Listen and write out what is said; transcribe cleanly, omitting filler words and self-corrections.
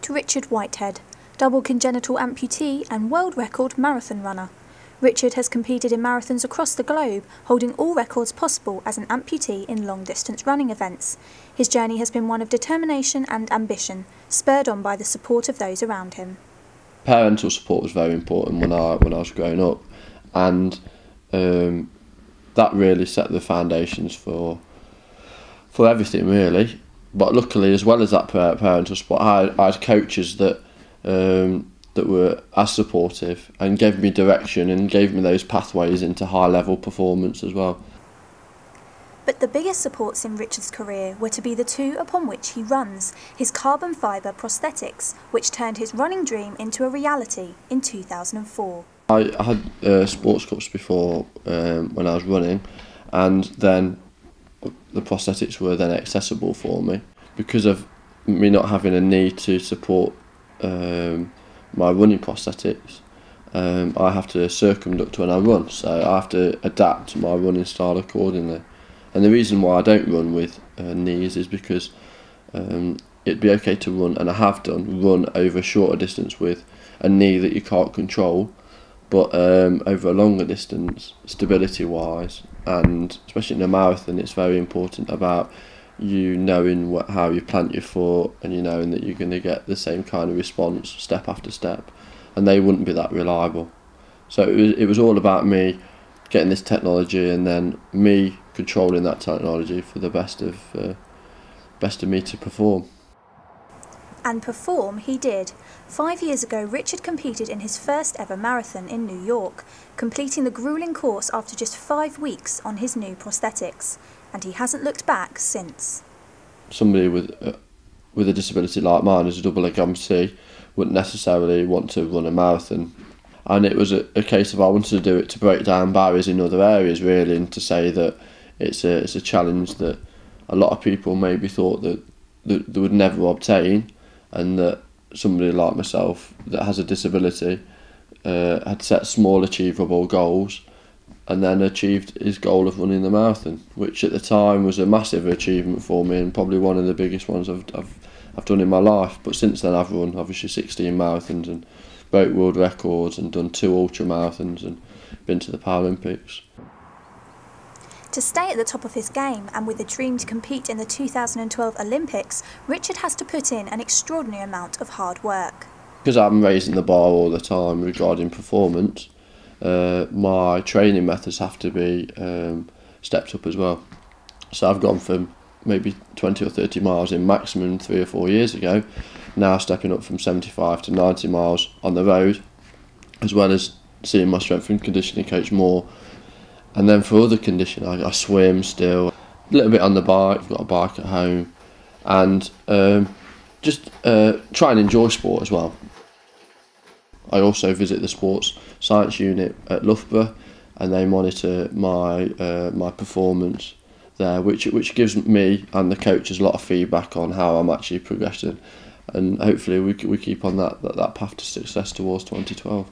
named Richard Whitehead, double congenital amputee and world record marathon runner. Richard has competed in marathons across the globe, holding all records possible as an amputee in long-distance running events. His journey has been one of determination and ambition, spurred on by the support of those around him. Parental support was very important when I was growing up, and that really set the foundations for everything really. But luckily, as well as that parental support, I had coaches that were as supportive and gave me direction and gave me those pathways into high-level performance as well. But the biggest supports in Richard's career were to be the two upon which he runs, his carbon fibre prosthetics, which turned his running dream into a reality in 2004. I had sports cups before when I was running, and then the prosthetics were then accessible for me. Because of me not having a knee to support my running prosthetics, I have to circumduct when I run, so I have to adapt my running style accordingly. And the reason why I don't run with knees is because it'd be okay to run, and I have run over a shorter distance with a knee that you can't control, but over a longer distance, stability-wise, and especially in a marathon, it's very important about you knowing how you plant your foot, and you knowing that you're going to get the same kind of response step after step, and they wouldn't be that reliable. So it was all about me getting this technology, and then me controlling that technology for the best of me to perform. And perform he did. 5 years ago, Richard competed in his first ever marathon in New York, completing the gruelling course after just 5 weeks on his new prosthetics. And he hasn't looked back since. Somebody with a disability like mine, as a double leg amputee, wouldn't necessarily want to run a marathon. And it was a case of I wanted to do it to break down barriers in other areas, really, and to say that it's a challenge that a lot of people maybe thought that they would never obtain, and that somebody like myself that has a disability had set small achievable goals and then achieved his goal of running the marathon, which at the time was a massive achievement for me and probably one of the biggest ones I've done in my life. But since then I've run obviously 16 marathons and broke world records and done 2 ultra marathons and been to the Paralympics. To stay at the top of his game, and with a dream to compete in the 2012 Olympics, Richard has to put in an extraordinary amount of hard work. Because I'm raising the bar all the time regarding performance, my training methods have to be stepped up as well. So I've gone from maybe 20 or 30 miles in maximum 3 or 4 years ago, now stepping up from 75 to 90 miles on the road, as well as seeing my strength and conditioning coach more. And then for other conditioning, I swim still, a little bit on the bike, I've got a bike at home, and just try and enjoy sport as well. I also visit the sports science unit at Loughborough, and they monitor my performance there, which gives me and the coaches a lot of feedback on how I'm actually progressing, and hopefully we keep on that path to success towards 2012.